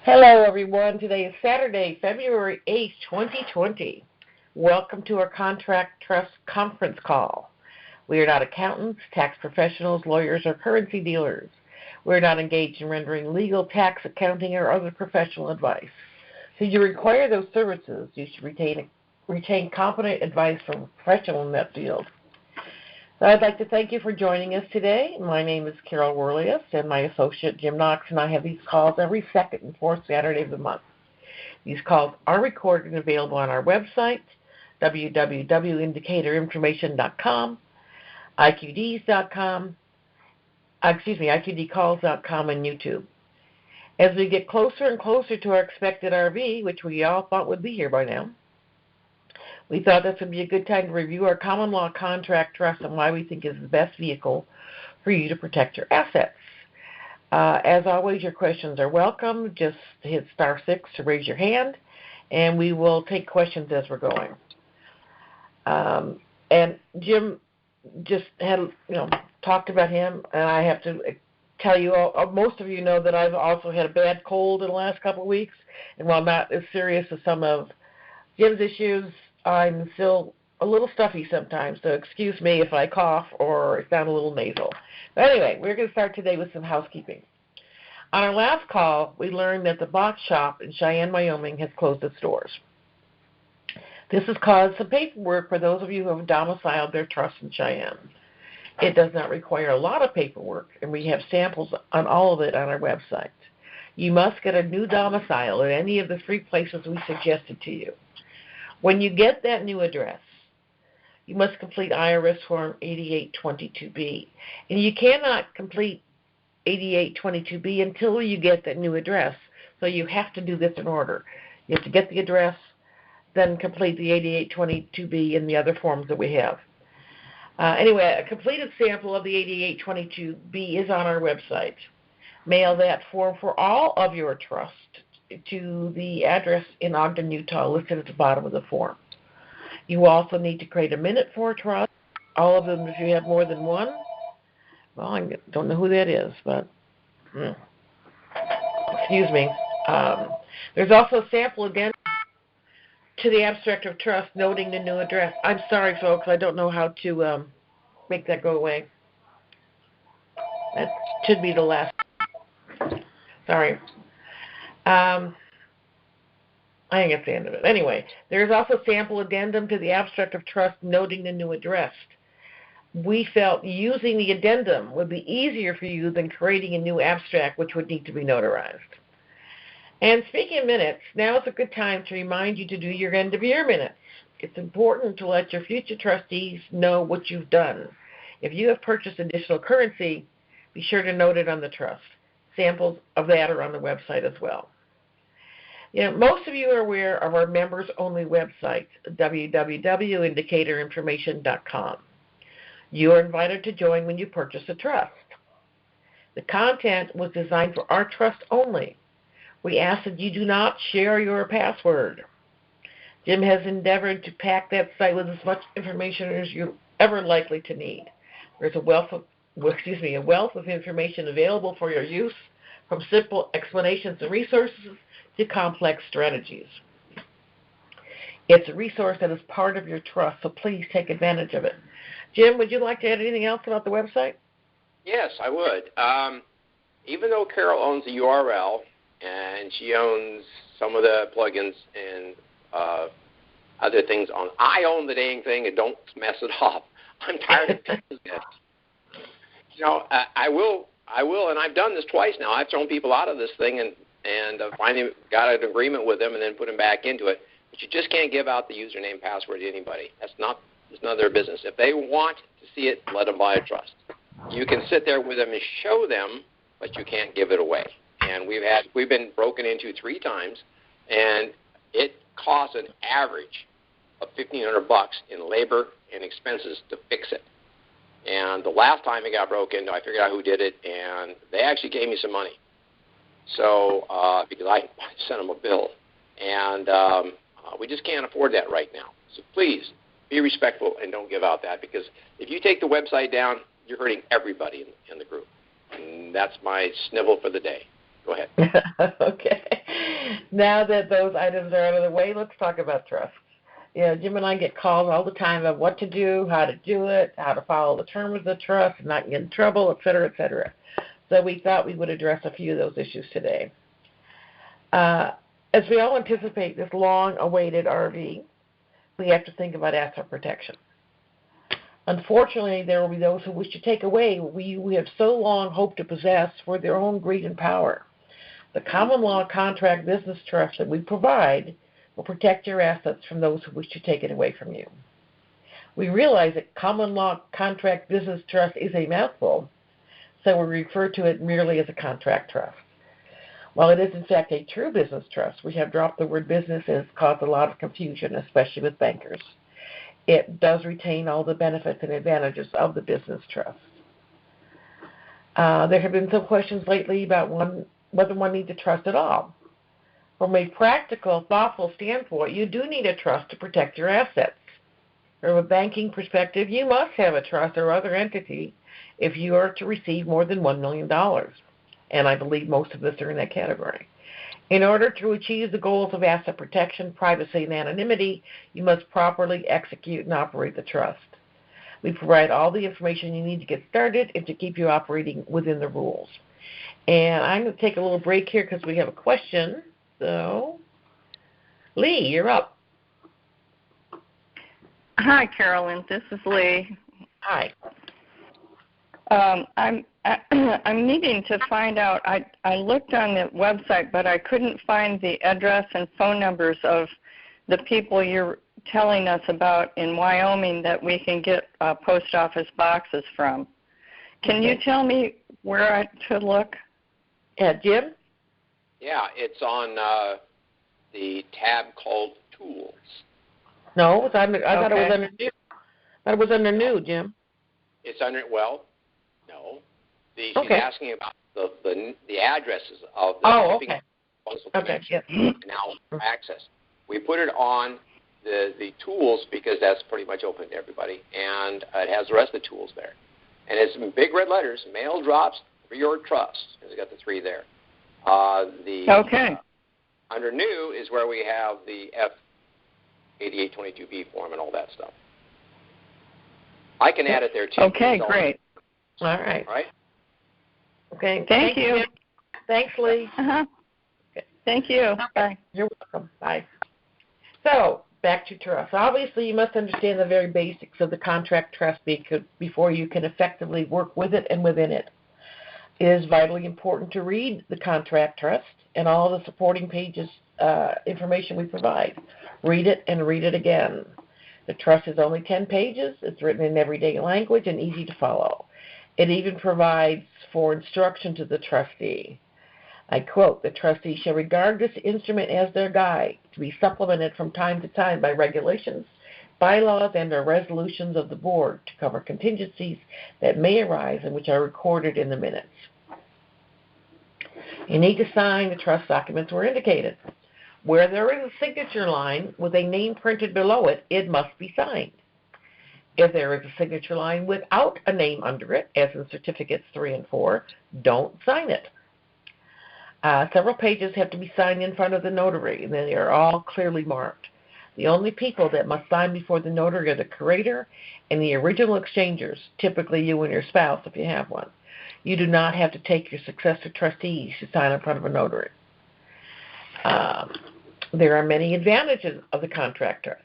Hello, everyone. Today is Saturday, February 8th, 2020. Welcome to our Contract Trust Conference Call. We are not accountants, tax professionals, lawyers, or currency dealers. We are not engaged in rendering legal, tax, accounting, or other professional advice. Should you require those services, you should retain competent advice from a professional in that field. So I'd like to thank you for joining us today. My name is Carol Werelius, and my associate Jim Knox and I have these calls every second and fourth Saturday of the month. These calls are recorded and available on our website, www.indicatorinformation.com, iqdcalls.com, and YouTube. As we get closer and closer to our expected RV, which we all thought would be here by now, we thought this would be a good time to review our common law contract trust and why we think is the best vehicle for you to protect your assets. As always, your questions are welcome. Just hit *6 to raise your hand, and we will take questions as we're going. And Jim just had, talked about him, and I have to tell you, most of you know that I've also had a bad cold in the last couple of weeks, and while not as serious as some of Jim's issues, I'm still a little stuffy sometimes, so excuse me if I cough or sound a little nasal. But anyway, we're going to start today with some housekeeping. On our last call, we learned that the box shop in Cheyenne, Wyoming has closed its doors. This has caused some paperwork for those of you who have domiciled their trust in Cheyenne. It does not require a lot of paperwork, and we have samples on all of it on our website. You must get a new domicile at any of the 3 places we suggested to you. When you get that new address, you must complete IRS Form 8822B. And you cannot complete 8822B until you get that new address. So you have to do this in order. You have to get the address, then complete the 8822B and the other forms that we have. Anyway, a completed sample of the 8822B is on our website. Mail that form for all of your trust to the address in Ogden, Utah, listed at the bottom of the form. You also need to create a minute for a trust, all of them if you have more than one. Well, I don't know who that is, but excuse me. There's also a sample again to the abstract of trust noting the new address. I'm sorry, folks, I don't know how to make that go away. That should be the last. Sorry. I think it's the end of it. Anyway, there's also a sample addendum to the abstract of trust noting the new address. We felt using the addendum would be easier for you than creating a new abstract, which would need to be notarized. And speaking of minutes, now is a good time to remind you to do your end-of-year minutes. It's important to let your future trustees know what you've done. If you have purchased additional currency, be sure to note it on the trust. Samples of that are on the website as well. Most of you are aware of our members-only website, www.indicatorinformation.com. You are invited to join when you purchase a trust. The content was designed for our trust only. We ask that you do not share your password. Jim has endeavored to pack that site with as much information as you're ever likely to need. There's a wealth of information available for your use, from simple explanations and resources to complex strategies. It's a resource that is part of your trust, so please take advantage of it. Jim, would you like to add anything else about the website? Yes, I would. Even though Carol owns the URL and she owns some of the plugins and other things I own the dang thing and don't mess it up. I'm tired of doing this. I will, and I've done this twice now. I've thrown people out of this thing and finally got an agreement with them and then put them back into it. But you just can't give out the username password to anybody. It's none of their business. If they want to see it, let them buy a trust. You can sit there with them and show them, but you can't give it away. And we've been broken into 3 times, and it costs an average of $1,500 in labor and expenses to fix it. And the last time it got broken, I figured out who did it, and they actually gave me some money. So because I sent them a bill, and we just can't afford that right now. So please be respectful and don't give out that, because if you take the website down, you're hurting everybody in the group. And that's my snivel for the day. Go ahead. Okay. Now that those items are out of the way, let's talk about trusts. Jim and I get calls all the time about what to do, how to do it, how to follow the terms of the trust, not get in trouble, et cetera, et cetera. So we thought we would address a few of those issues today. As we all anticipate this long-awaited RV, we have to think about asset protection. Unfortunately, there will be those who wish to take away what we have so long hoped to possess for their own greed and power. The common law contract business trust that we provide will protect your assets from those who wish to take it away from you. We realize that common law contract business trust is a mouthful, so we refer to it merely as a contract trust. While it is in fact a true business trust, we have dropped the word business and it's caused a lot of confusion, especially with bankers. It does retain all the benefits and advantages of the business trust. There have been some questions lately about whether one needs a trust at all. From a practical, thoughtful standpoint, you do need a trust to protect your assets. From a banking perspective, you must have a trust or other entity if you are to receive more than $1 million. And I believe most of us are in that category. In order to achieve the goals of asset protection, privacy, and anonymity, you must properly execute and operate the trust. We provide all the information you need to get started and to keep you operating within the rules. And I'm going to take a little break here because we have a question. So, Lee, you're up. Hi, Carolyn. This is Lee. Hi. I'm needing to find out. I looked on the website, but I couldn't find the address and phone numbers of the people you're telling us about in Wyoming that we can get post office boxes from. Can you tell me where I should look? Jim? Yeah, it's on the tab called Tools. No, I thought it was under new. I thought it was under new, Jim. It's under, well, no. She's asking about the addresses of the shipping and postal connections now access. We put it on the tools because that's pretty much open to everybody, and it has the rest of the tools there. And it's in big red letters, mail drops for your trust. It's got the 3 there. Under new is where we have the F8822B form and all that stuff. I can add it there too. Okay, great. All right. All right. Okay. Thank you. Jim. Thanks, Lee. Okay. Thank you. Okay. Bye. You're welcome. Bye. So, back to trust. Obviously, you must understand the very basics of the contract trust before you can effectively work with it and within it. It is vitally important to read the contract trust and all the supporting pages information we provide. Read it and read it again. The trust is only 10 pages. It's written in everyday language and easy to follow. It even provides for instruction to the trustee. I quote, "The trustee shall regard this instrument as their guide, to be supplemented from time to time by regulations, bylaws, and or resolutions of the board to cover contingencies that may arise and which are recorded in the minutes." You need to sign the trust documents where indicated. Where there is a signature line with a name printed below it, it must be signed. If there is a signature line without a name under it, as in certificates 3 and 4, don't sign it. Several pages have to be signed in front of the notary, and they are all clearly marked. The only people that must sign before the notary are the curator and the original exchangers, typically you and your spouse if you have one. You do not have to take your successor trustees to sign in front of a notary. There are many advantages of the contract trust.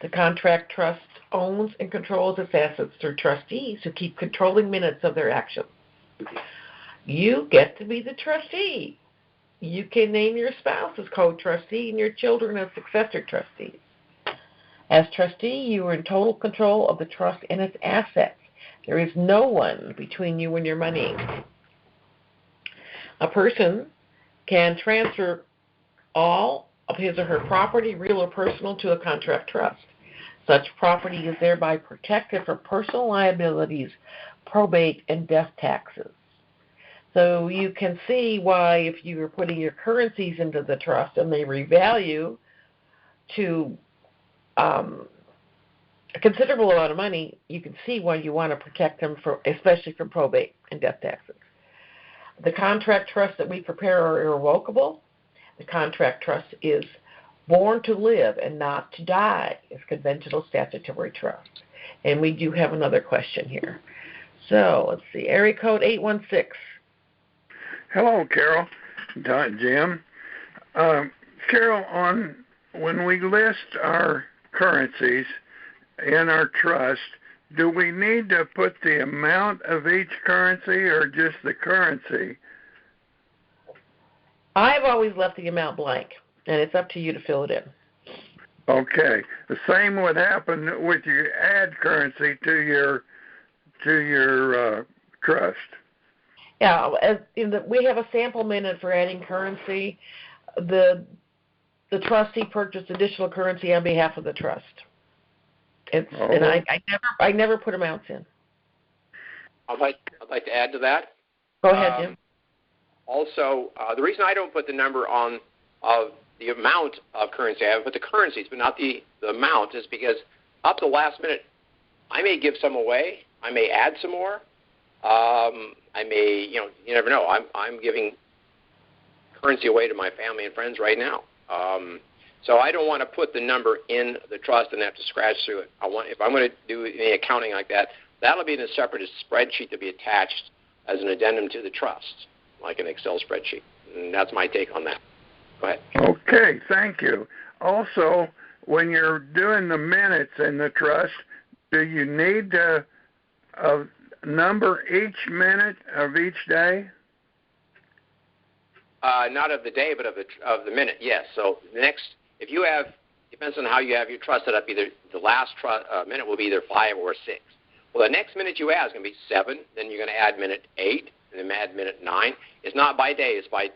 The contract trust owns and controls its assets through trustees who keep controlling minutes of their actions. You get to be the trustee. You can name your spouse as co-trustee and your children as successor trustees. As trustee, you are in total control of the trust and its assets. There is no one between you and your money. A person can transfer all of his or her property, real or personal, to a contract trust. Such property is thereby protected from personal liabilities, probate, and death taxes. So you can see why if you are putting your currencies into the trust and they revalue to a considerable amount of money, you can see why you want to protect them, especially from probate and death taxes. The contract trusts that we prepare are irrevocable. The contract trust is born to live and not to die as conventional statutory trust. And we do have another question here. So let's see, area code 816. Hello, Carol. Jim. Carol, when we list our currencies in our trust, do we need to put the amount of each currency or just the currency? I've always left the amount blank, and it's up to you to fill it in. Okay. The same would happen with you add currency to your trust. Yeah, we have a sample minute for adding currency. The trustee purchased additional currency on behalf of the trust. And I never put amounts in. I'd like to add to that. Go ahead, Jim. Also, the reason I don't put the number on of the amount of currency, I put the currencies, but not the amount, is because up to the last minute, I may give some away. I may add some more. I may, you never know. I'm giving currency away to my family and friends right now. So I don't want to put the number in the trust and have to scratch through it. If I'm going to do any accounting like that, that'll be in a separate spreadsheet to be attached as an addendum to the trust, like an Excel spreadsheet. And that's my take on that. Go ahead. Okay, thank you. Also, when you're doing the minutes in the trust, do you need to number each minute of each day? Not of the day, but of the minute, yes. So the next, if you have, depends on how you have your trust set up, either the last minute will be either 5 or 6. Well, the next minute you add is going to be 7, then you're going to add minute 8, and then add minute 9. It's not by day, it's by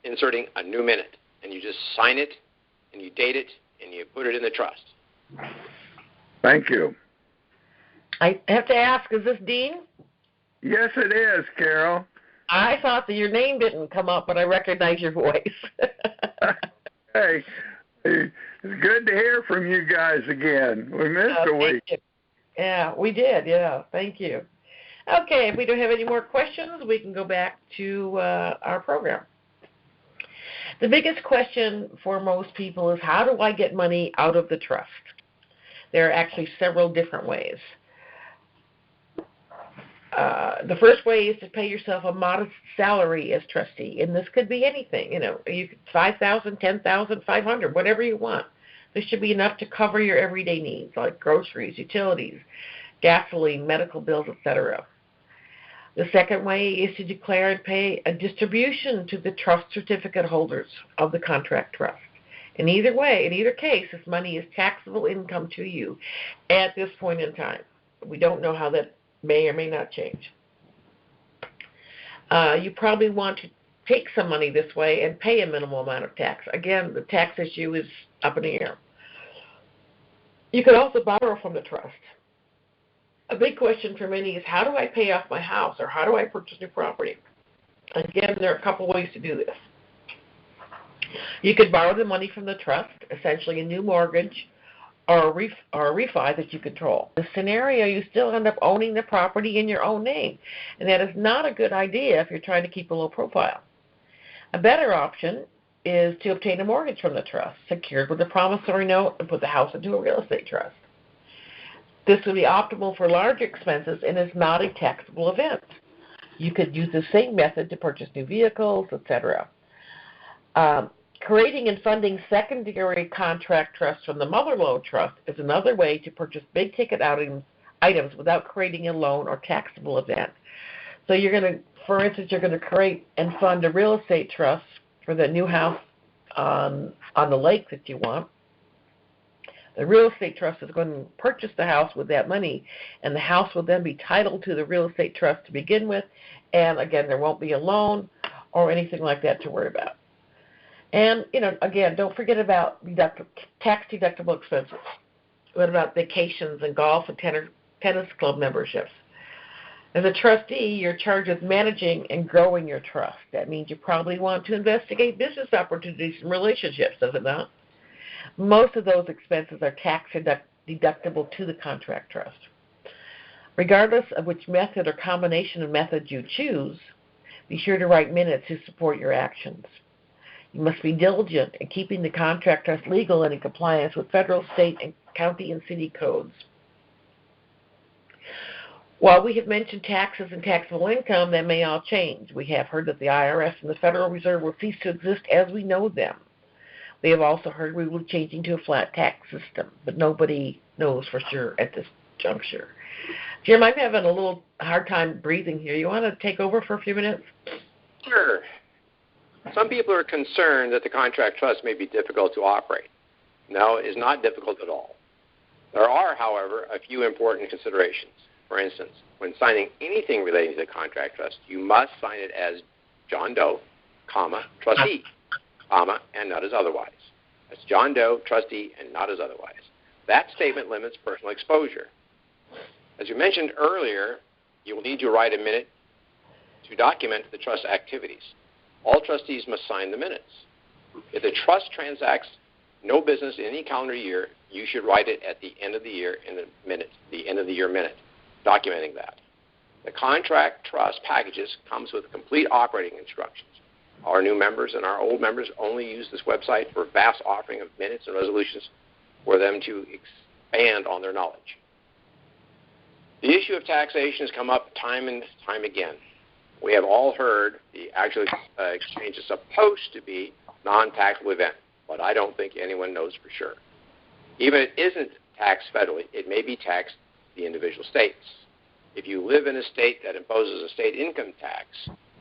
inserting a new minute. And you just sign it, and you date it, and you put it in the trust. Thank you. I have to ask, is this Dean? Yes, it is, Carol. I thought that your name didn't come up, but I recognize your voice. Hey, it's good to hear from you guys again. We missed a week. You. Yeah, we did. Yeah, thank you. Okay, if we don't have any more questions, we can go back to our program. The biggest question for most people is, how do I get money out of the trust? There are actually several different ways. The first way is to pay yourself a modest salary as trustee, and this could be anything. You could $5,000, $10,000, $500, whatever you want. This should be enough to cover your everyday needs like groceries, utilities, gasoline, medical bills, etc. The second way is to declare and pay a distribution to the trust certificate holders of the contract trust. In either case, this money is taxable income to you at this point in time. We don't know how that may or may not change. You probably want to take some money this way and pay a minimal amount of tax. Again, the tax issue is up in the air. You could also borrow from the trust. A big question for many is, how do I pay off my house, or how do I purchase new property? Again, there are a couple ways to do this. You could borrow the money from the trust, essentially a new mortgage, or a refi that you control. In this scenario, you still end up owning the property in your own name, and that is not a good idea if you're trying to keep a low profile. A better option is to obtain a mortgage from the trust, secured with a promissory note, and put the house into a real estate trust. This would be optimal for large expenses and is not a taxable event. You could use the same method to purchase new vehicles, etc. Creating and funding secondary contract trusts from the mother loan trust is another way to purchase big-ticket items without creating a loan or taxable event. So for instance, you're going to create and fund a real estate trust for the new house on the lake that you want. The real estate trust is going to purchase the house with that money, and the house will then be titled to the real estate trust to begin with, and again, there won't be a loan or anything like that to worry about. And, again, don't forget about tax-deductible expenses. What about vacations and golf and tennis club memberships? As a trustee, you're charged with managing and growing your trust. That means you probably want to investigate business opportunities and relationships, does it not? Most of those expenses are tax-deductible to the contract trust. Regardless of which method or combination of methods you choose, be sure to write minutes to support your actions. You must be diligent in keeping the contract trust legal and in compliance with federal, state, and county and city codes. While we have mentioned taxes and taxable income, that may all change. We have heard that the IRS and the Federal Reserve will cease to exist as we know them. We have also heard we will be changing to a flat tax system, but nobody knows for sure at this juncture. Jim, I'm having a little hard time breathing here. You want to take over for a few minutes? Sure. Some people are concerned that the contract trust may be difficult to operate. No, it is not difficult at all. There are, however, a few important considerations. For instance, when signing anything relating to the contract trust, you must sign it as John Doe, trustee, and not as otherwise. That's John Doe, trustee, and not as otherwise. That statement limits personal exposure. As you mentioned earlier, you will need to write a minute to document the trust activities. All trustees must sign the minutes. If the trust transacts no business in any calendar year, you should write it at the end of the year in the end of the year minute, documenting that. The contract trust packages comes with complete operating instructions. Our new members and our old members only use this website for vast offering of minutes and resolutions for them to expand on their knowledge. The issue of taxation has come up time and time again. We have all heard the actual exchange is supposed to be non-taxable event, but I don't think anyone knows for sure. Even if it isn't taxed federally, it may be taxed the individual states. If you live in a state that imposes a state income tax,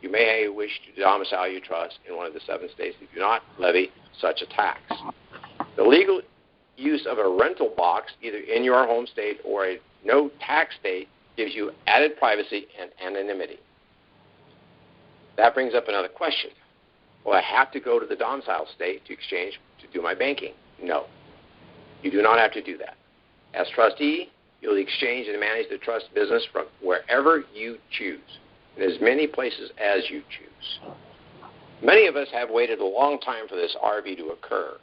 you may wish to domicile your trust in one of the 7 states that do not levy such a tax. The legal use of a rental box, either in your home state or a no-tax state, gives you added privacy and anonymity. That brings up another question. Will I have to go to the domicile state to exchange to do my banking? No. You do not have to do that. As trustee, you'll exchange and manage the trust business from wherever you choose, in as many places as you choose. Many of us have waited a long time for this RV to occur.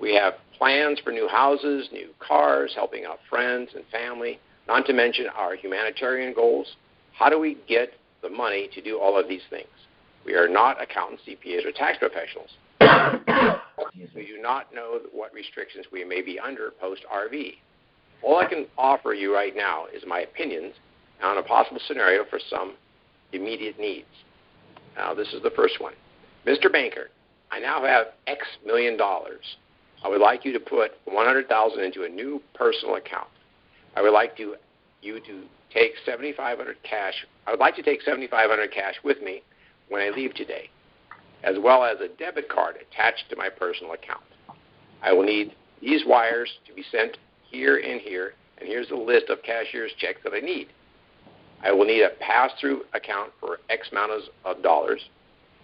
We have plans for new houses, new cars, helping out friends and family, not to mention our humanitarian goals. How do we get the money to do all of these things? We are not accountants, CPAs, or tax professionals. We do not know what restrictions we may be under post-RV. All I can offer you right now is my opinions on a possible scenario for some immediate needs. Now, this is the first one. Mr. Banker, I now have X million dollars. I would like you to put $100,000 into a new personal account. I would like you to take $7,500 cash. I would like to take $7,500 cash with me when I leave today, as well as a debit card attached to my personal account. I will need these wires to be sent here and here, and here's the list of cashier's checks that I need. I will need a pass-through account for X amount of dollars.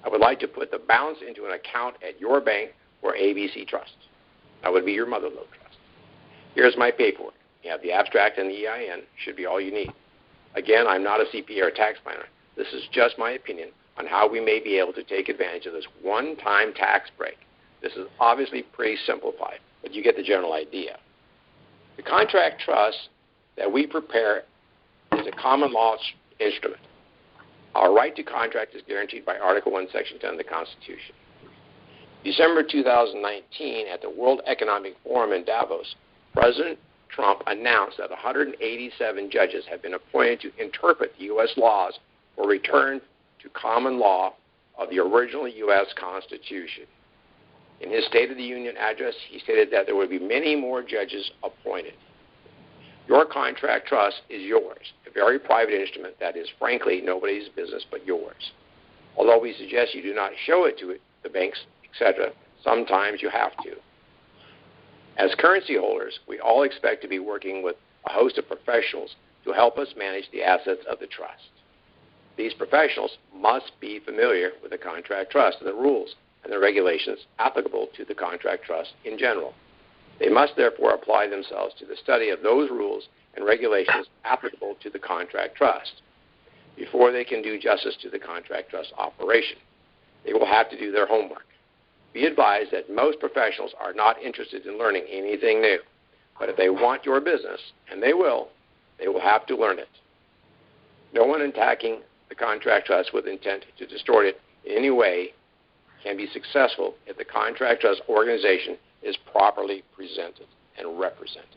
I would like to put the balance into an account at your bank or ABC Trust. That would be your mother-lode trust. Here's my paperwork. You have the abstract and the EIN. Should be all you need. Again, I'm not a CPA or tax planner. This is just my opinion on how we may be able to take advantage of this one-time tax break. This is obviously pretty simplified, but you get the general idea. The contract trust that we prepare is a common law instrument. Our right to contract is guaranteed by Article 1, Section 10 of the Constitution. December 2019, at the World Economic Forum in Davos, President Trump announced that 187 judges have been appointed to interpret the U.S. laws for return to common law of the original U.S. Constitution. In his State of the Union address, he stated that there would be many more judges appointed. Your contract trust is yours, a very private instrument that is, frankly, nobody's business but yours. Although we suggest you do not show it to the banks, etc., sometimes you have to. As currency holders, we all expect to be working with a host of professionals to help us manage the assets of the trust. These professionals must be familiar with the contract trust and the rules and the regulations applicable to the contract trust in general. They must therefore apply themselves to the study of those rules and regulations applicable to the contract trust before they can do justice to the contract trust operation. They will have to do their homework. Be advised that most professionals are not interested in learning anything new, but if they want your business, and they will have to learn it. No one attacking the contract trust with intent to distort it in any way can be successful if the contract trust organization is properly presented and represented.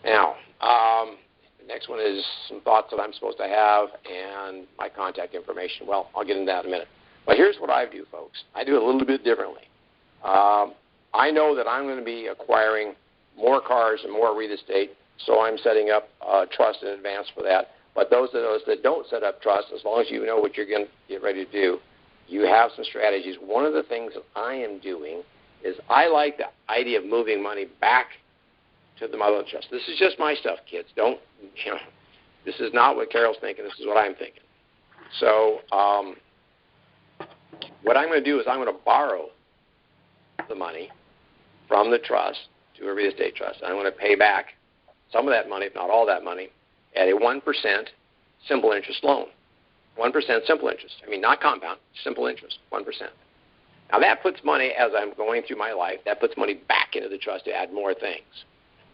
Now, the next one is some thoughts that I'm supposed to have and my contact information. Well, I'll get into that in a minute. But here's what I do, folks. I do it a little bit differently. I know that I'm going to be acquiring more cars and more real estate, so I'm setting up trust in advance for that. But those of us that don't set up trust, as long as you know what you're going to get ready to do, you have some strategies. One of the things that I am doing is I like the idea of moving money back to the mother trust. This is just my stuff, kids. Don't, this is not what Carol's thinking. This is what I'm thinking. So what I'm going to do is I'm going to borrow the money from the trust to a real estate trust. I'm going to pay back some of that money, if not all that money, at a 1% simple interest loan. 1% simple interest. I mean, not compound, simple interest, 1%. Now, that puts money, as I'm going through my life, that puts money back into the trust to add more things.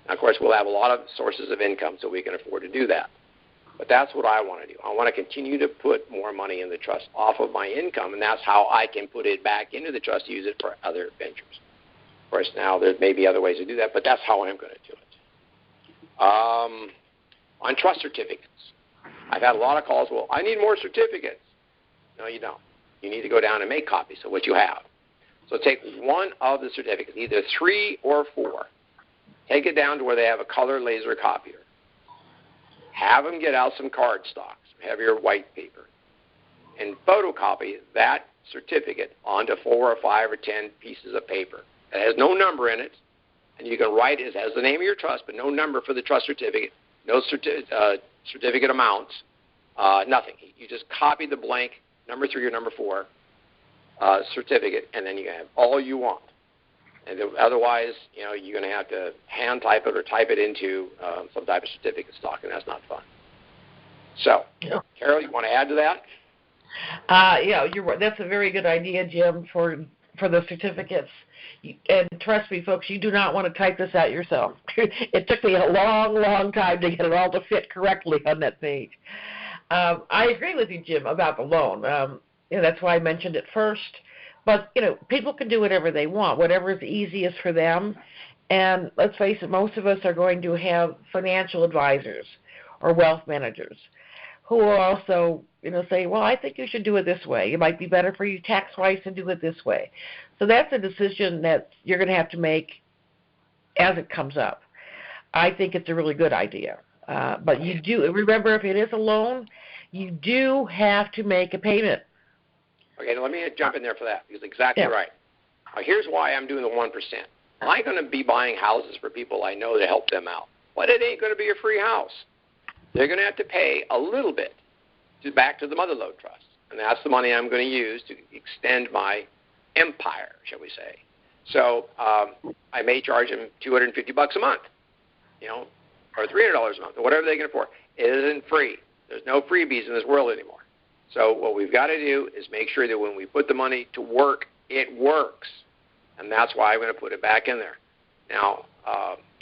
Now, of course, we'll have a lot of sources of income, so we can afford to do that. But that's what I want to do. I want to continue to put more money in the trust off of my income, and that's how I can put it back into the trust to use it for other ventures. Of course, now there may be other ways to do that, but that's how I'm going to do it. On trust certificates, I've had a lot of calls, well, I need more certificates. No, you don't. You need to go down and make copies of what you have. So take one of the certificates, either 3 or 4. Take it down to where they have a color laser copier. Have them get out some card stocks, heavier white paper, and photocopy that certificate onto 4 or 5 or 10 pieces of paper. It has no number in it, and you can write it as the name of your trust, but no number for the trust certificate, no certificate amounts, nothing. You just copy the blank number 3 or number 4 certificate, and then you can have all you want. And otherwise, you're going to have to hand type it or type it into some type of certificate stock, and that's not fun. So, yeah. Carol, you want to add to that? Yeah, you're right. That's a very good idea, Jim, for the certificates. And trust me, folks, you do not want to type this out yourself. It took me a long, long time to get it all to fit correctly on that page. I agree with you, Jim, about the loan. That's why I mentioned it first. But, people can do whatever they want, whatever is easiest for them. And let's face it, most of us are going to have financial advisors or wealth managers who will also, say, well, I think you should do it this way. It might be better for you tax-wise to do it this way. So that's a decision that you're going to have to make as it comes up. I think it's a really good idea. But you do, remember, if it is a loan, you do have to make a payment. Okay, now let me jump in there for that, because exactly right. Here's why I'm doing the 1%. I'm going to be buying houses for people I know to help them out. But it ain't going to be a free house. They're going to have to pay a little bit back to the mother lode trust. And that's the money I'm going to use to extend my empire, shall we say. So I may charge them $250 a month, or $300 a month, or whatever they can afford. It isn't free. There's no freebies in this world anymore. So what we've got to do is make sure that when we put the money to work, it works. And that's why I'm going to put it back in there. Now,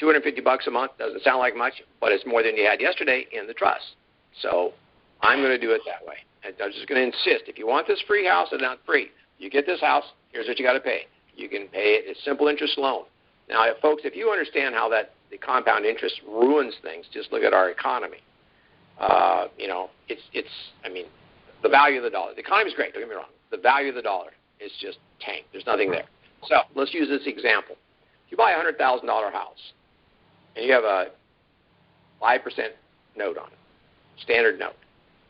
$250 a month doesn't sound like much, but it's more than you had yesterday in the trust. So I'm going to do it that way. And I'm just going to insist, if you want this free house, it's not free. You get this house, here's what you got to pay. You can pay it. It's simple interest loan. Now, folks, if you understand how the compound interest ruins things, just look at our economy. The value of the dollar. The economy is great, don't get me wrong. The value of the dollar is just tanked. There's nothing there. So let's use this example. If you buy a $100,000 house and you have a 5% note on it, standard note,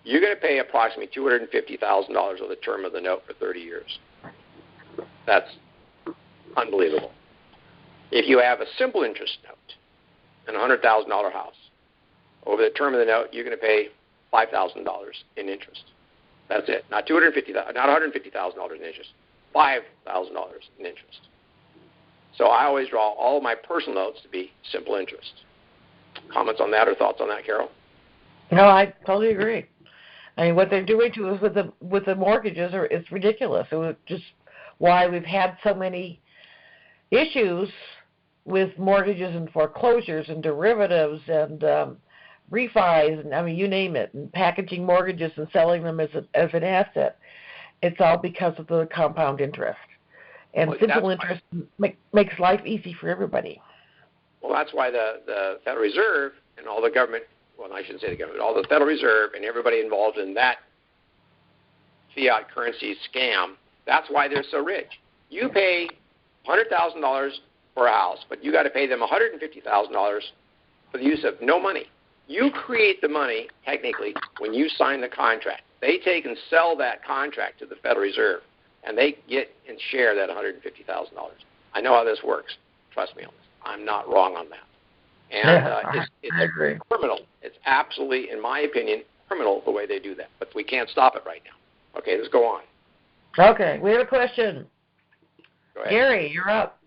you're going to pay approximately $250,000 over the term of the note for 30 years. That's unbelievable. If you have a simple interest note and a $100,000 house, over the term of the note, you're going to pay $5,000 in interest. That's it. Not $150,000 in interest. $5,000 in interest. So I always draw all of my personal notes to be simple interest. Comments on that or thoughts on that, Carol? No, I totally agree. I mean, what they're doing to us with the mortgages is ridiculous. It's just why we've had so many issues with mortgages and foreclosures and derivatives and refis, and you name it, and packaging mortgages and selling them as an asset. It's all because of the compound interest. And simple interest makes life easy for everybody. Well, that's why the Federal Reserve and all the government, well, I shouldn't say the government, all the Federal Reserve and everybody involved in that fiat currency scam, that's why they're so rich. You pay $100,000 for a house, but you got to pay them $150,000 for the use of no money. You create the money, technically, when you sign the contract. They take and sell that contract to the Federal Reserve, and they get and share that $150,000. I know how this works. Trust me on this. I'm not wrong on that. And it's criminal. It's absolutely, in my opinion, criminal the way they do that. But we can't stop it right now. Okay, let's go on. Okay, we have a question. Go ahead. Gary, you're up.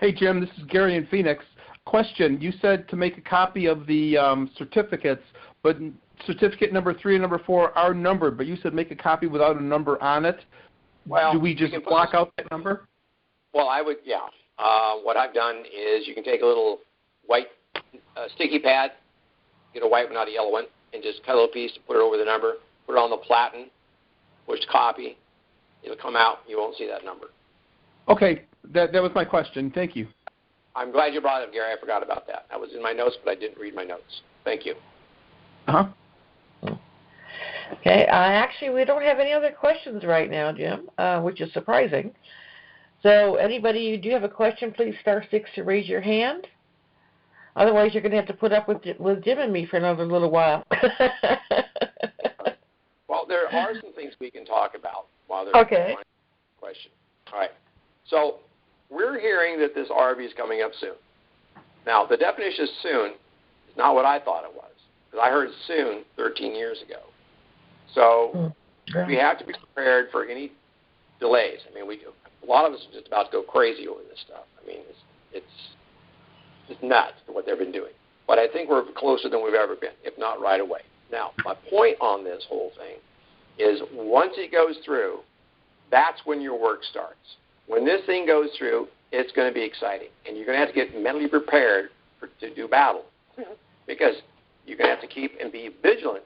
Hey, Jim, this is Gary in Phoenix. Question, you said to make a copy of the certificates, but certificate number 3 and number 4 are numbered, but you said make a copy without a number on it. Well, do we just block out that number? Well, I would, yeah. What I've done is you can take a little white sticky pad, get a white one, not a yellow one, and just cut a little piece to put it over the number, put it on the platen, push copy. It'll come out. You won't see that number. Okay, that was my question. Thank you. I'm glad you brought it up, Gary. I forgot about that. That was in my notes, but I didn't read my notes. Thank you. Okay, actually, we don't have any other questions right now, Jim, which is surprising. So anybody you do have a question, please *6 to raise your hand. Otherwise, you're going to have to put up with Jim and me for another little while. Well, there are some things we can talk about while there's a question. All right. So we're hearing that this RV is coming up soon. Now, the definition of soon is not what I thought it was, because I heard soon 13 years ago. So we have to be prepared for any delays. I mean, a lot of us are just about to go crazy over this stuff. I mean, it's just nuts what they've been doing. But I think we're closer than we've ever been, if not right away. Now, my point on this whole thing is once it goes through, that's when your work starts. When this thing goes through, it's going to be exciting. And you're going to have to get mentally prepared to do battle. Because you're going to have to keep and be vigilant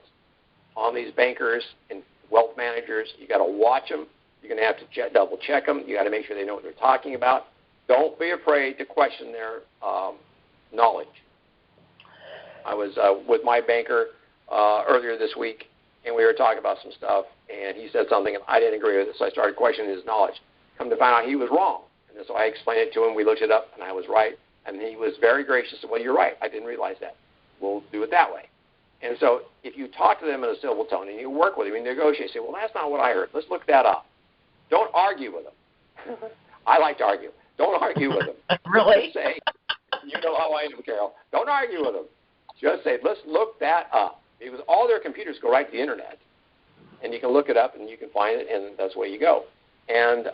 on these bankers and wealth managers. You got to watch them. You're going to have to double check them. You got to make sure they know what they're talking about. Don't be afraid to question their knowledge. I was with my banker earlier this week, and we were talking about some stuff, and he said something, and I didn't agree with it, so I started questioning his knowledge. Come to find out he was wrong. And so I explained it to him. We looked it up, and I was right. And he was very gracious. Well, you're right. I didn't realize that. We'll do it that way. And so if you talk to them in a civil tone and you work with them and negotiate, say, well, that's not what I heard. Let's look that up. Don't argue with them. I like to argue. Don't argue with them. Really? Just say, you know how I am, Carol. Don't argue with them. Just say, let's look that up. Because all their computers go right to the Internet. And you can look it up and you can find it, and that's the way you go. And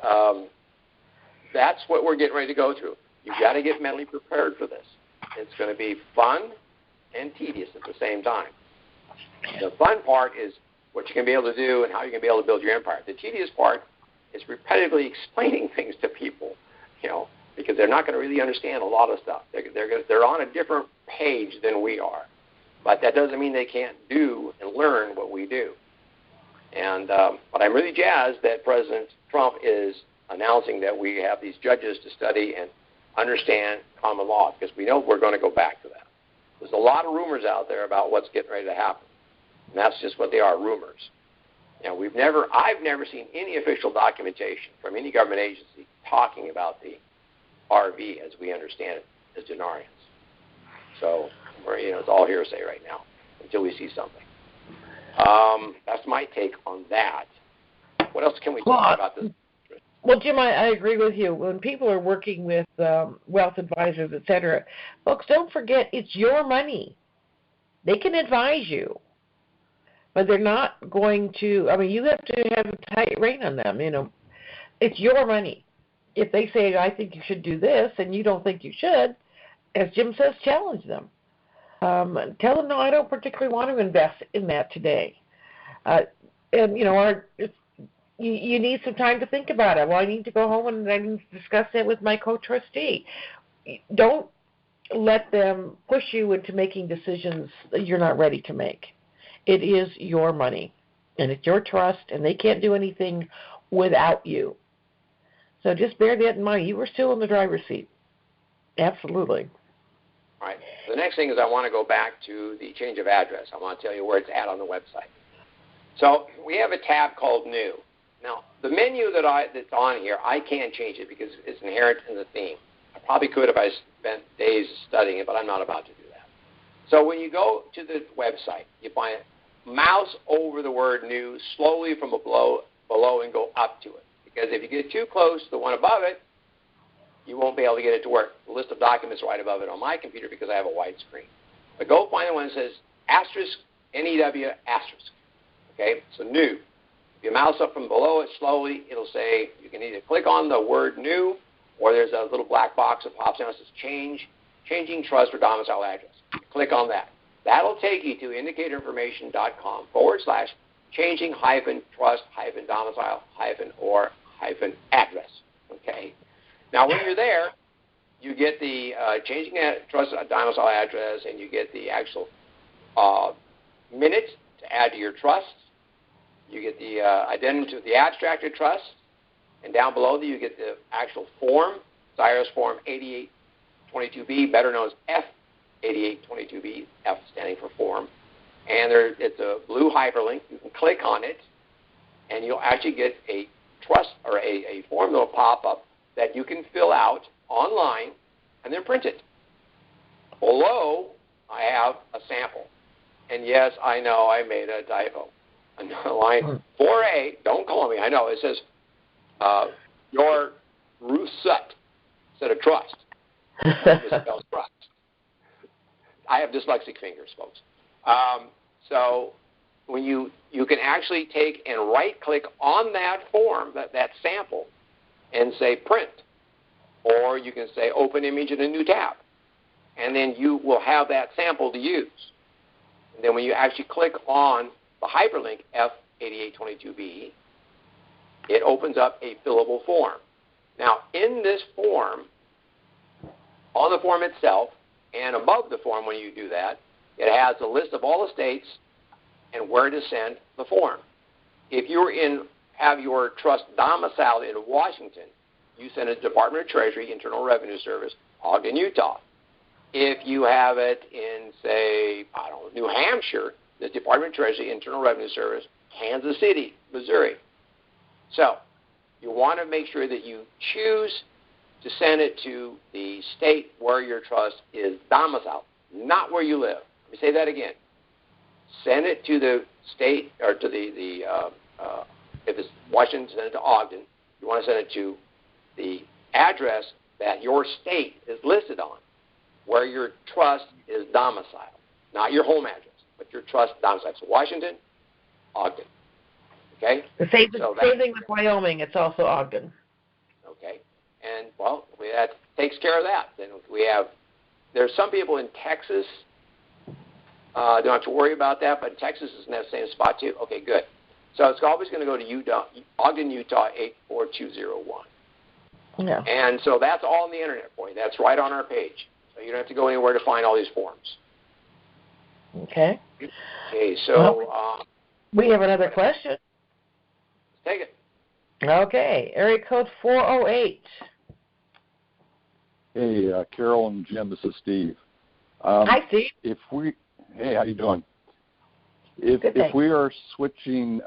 that's what we're getting ready to go through. You've got to get mentally prepared for this. It's going to be fun and tedious at the same time. The fun part is what you can be able to do and how you can be able to build your empire. The tedious part is repetitively explaining things to people, because they're not going to really understand a lot of stuff. They're on a different page than we are. But that doesn't mean they can't do and learn what we do. And but I'm really jazzed that President Trump is announcing that we have these judges to study and understand common law, because we know we're going to go back to that. There's a lot of rumors out there about what's getting ready to happen, and that's just what they are, rumors. I've never seen any official documentation from any government agency talking about the RV as we understand it as denarians. So, it's all hearsay right now until we see something. That's my take on that. What else can we talk about this? Well, Jim, I agree with you. When people are working with wealth advisors, et cetera, folks, don't forget it's your money. They can advise you, but they're not going to. I mean, you have to have a tight rein on them. It's your money. If they say, I think you should do this, and you don't think you should, as Jim says, challenge them. Tell them, no, I don't particularly want to invest in that today. You need some time to think about it. Well, I need to go home and I need to discuss that with my co-trustee. Don't let them push you into making decisions that you're not ready to make. It is your money. and it's your trust, and they can't do anything without you. So just bear that in mind. You were still in the driver's seat. Absolutely. All right. The next thing is I want to go back to the change of address. I want to tell you where it's at on the website. So we have a tab called New. Now, the menu that's on here, I can't change it because it's inherent in the theme. I probably could if I spent days studying it, but I'm not about to do that. So when you go to the website, you find it, mouse over the word New slowly from below and go up to it. Because if you get too close to the one above it, you won't be able to get it to work. The list of documents right above it on my computer because I have a wide screen. But go find the one that says asterisk, NEW, asterisk. Okay, so New. If you mouse up from below it slowly, it'll say you can either click on the word New, or there's a little black box that pops down that says Changing Trust or Domicile Address. Click on that. That'll take you to indicator-information.com/changing-trust-domicile-or-address. Okay. Now, when you're there, you get the changing trust domicile address, and you get the actual minutes to add to your trust. You get the identity of the abstracted trust, and down below that you get the actual form, IRS Form 8822B, better known as F8822B, F standing for form. And it's a blue hyperlink. You can click on it, and you'll actually get a trust or a form that will pop up that you can fill out online and then print it. Below, I have a sample. And yes, I know I made a typo. Line 4A, don't call me, I know, it says, your Rousset instead of trust. Misspells trust. I have dyslexic fingers, folks. So when you can actually take and right-click on that form, that sample, and say print. Or you can say open image in a new tab. And then you will have that sample to use. And then when you actually click on the hyperlink F8822B, it opens up a fillable form. Now, in this form, on the form itself, and above the form when you do that, it has a list of all the states and where to send the form. If you have your trust domiciled in Washington, you send it to Department of Treasury, Internal Revenue Service, Ogden, Utah. If you have it in, say, New Hampshire, the Department of Treasury, Internal Revenue Service, Kansas City, Missouri. So you want to make sure that you choose to send it to the state where your trust is domiciled, not where you live. Let me say that again. Send it to the state, or to if it's Washington, send it to Ogden. You want to send it to the address that your state is listed on, where your trust is domiciled, not your home address, but your trust domiciled. So Washington, Ogden. Okay? The same thing with Wyoming. It's also Ogden. Okay. And, well, that takes care of that. Then there's some people in Texas, don't have to worry about that, but Texas is in that same spot too. Okay, good. So it's always going to go to Ogden, Utah, 84201. Yeah. And so that's all on the internet for you. That's right on our page. So you don't have to go anywhere to find all these forms. Okay. Okay, so... we have another question. Take it. Okay, area code 408. Hey, Carol and Jim, this is Steve. Hi, Steve. Hey, how you doing? If we are switching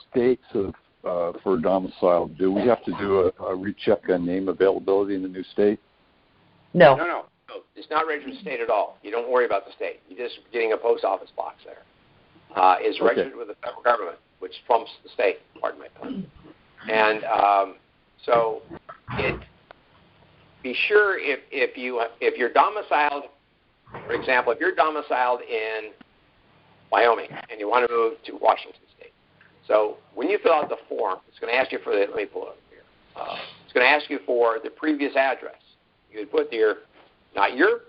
states for domicile, do we have to do a recheck on name availability in the new state? No. It's not registered state at all. You don't worry about the state. You're just getting a post office box there. It's registered with the federal government, which trumps the state, pardon my pun. And so be sure if you're domiciled, for example, if you're domiciled in Wyoming and you want to move to Washington State. So when you fill out the form, it's going to ask you for let me pull it up here. It's going to ask you for the previous address. You would put not your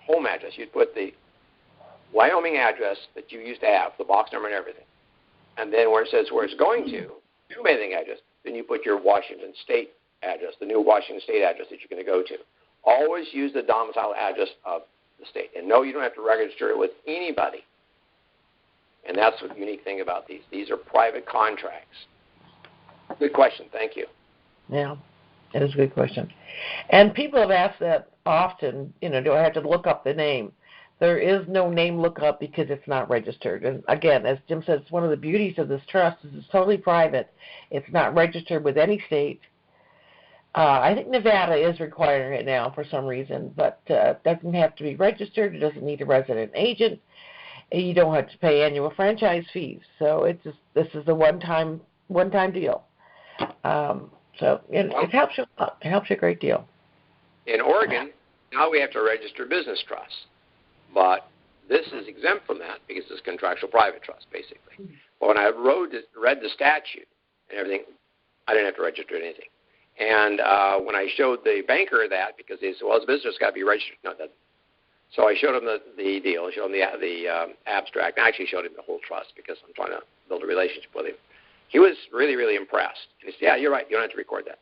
home address. You'd put the Wyoming address that you used to have, the box number and everything. And then where it says where it's going to, new mailing address, then you put your Washington State address, the new Washington State address that you're going to go to. Always use the domicile address of the state. And no, you don't have to register it with anybody. And that's the unique thing about these. These are private contracts. Good question. Thank you. Yeah, that is a good question. And people have asked that often, do I have to look up the name? There is no name lookup because it's not registered. And again, as Jim says, one of the beauties of this trust is it's totally private. It's not registered with any state. I think Nevada is requiring it now for some reason, but it doesn't have to be registered. It doesn't need a resident agent. You don't have to pay annual franchise fees. So this is a one-time deal. So it helps you. It helps you a great deal. In Oregon, now we have to register business trusts, but this is exempt from that because it's contractual private trust, basically. But when I read the statute and everything, I didn't have to register anything. And when I showed the banker that, because he said, well, his business got to be registered. No, it doesn't. So I showed him the deal. I showed him the abstract. I actually showed him the whole trust because I'm trying to build a relationship with him. He was really, really impressed. And he said, yeah, you're right. You don't have to record that.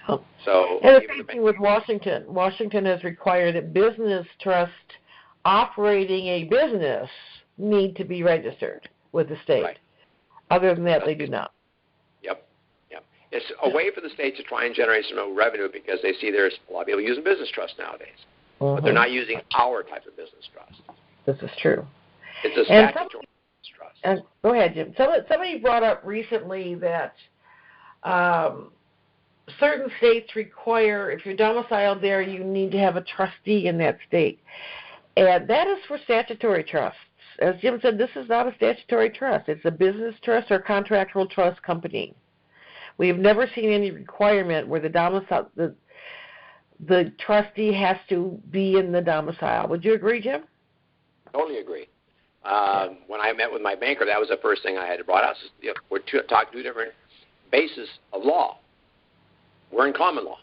Oh. So, and the same thing with Washington. Washington has required that business trust operating a business need to be registered with the state. Right. Other than that, they do not. Yep. It's a way for the state to try and generate some revenue because they see there's a lot of people using business trusts nowadays. But they're not using our type of business trust. This is true. It's a statutory business trust. And go ahead, Jim. Somebody brought up recently that certain states require, if you're domiciled there, you need to have a trustee in that state. And that is for statutory trusts. As Jim said, this is not a statutory trust. It's a business trust or contractual trust company. We have never seen any requirement where the trustee has to be in the domicile. Would you agree, Jim? Totally agree. When I met with my banker, that was the first thing I had to brought out. We're talking two different bases of law. We're in common law,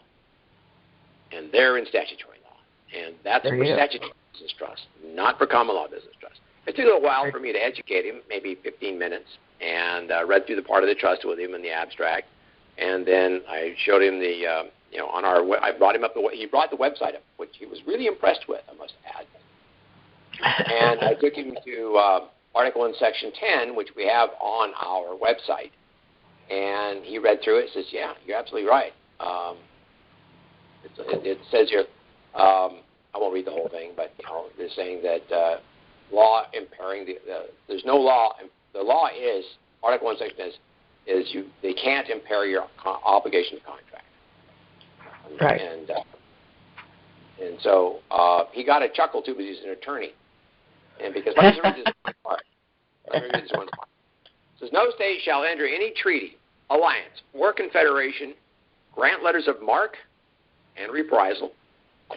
and they're in statutory law. And that's for statutory business trust, not for common law business trust. It took a little while for me to educate him, maybe 15 minutes, and read through the part of the trust with him in the abstract. And then I showed him I brought him up, he brought the website up, which he was really impressed with, I must add. And I took him to Article in Section 10, which we have on our website. And he read through it and says, yeah, you're absolutely right. It says here, I won't read the whole thing, but they're saying that law impairing, there's no law, the law is, Article 1, Section 10 they can't impair your obligation to contract. Right. And so he got a chuckle too, because he's an attorney. And because let me read this one part. It says, no state shall enter any treaty, alliance, or confederation, grant letters of marque and reprisal,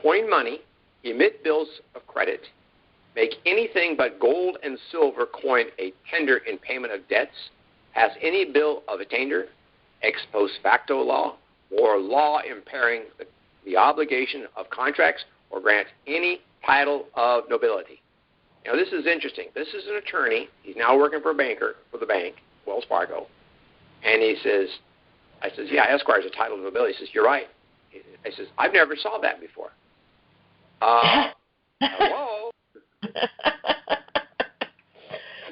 coin money, emit bills of credit, make anything but gold and silver coin a tender in payment of debts, has any bill of attainder, ex post facto law, or law impairing the obligation of contracts, or grant any title of nobility. Now, this is interesting. This is an attorney. He's now working for a banker, for the bank, Wells Fargo. And I says, yeah, Esquire is a title of nobility. He says, you're right. I says, I've never saw that before. Hello? And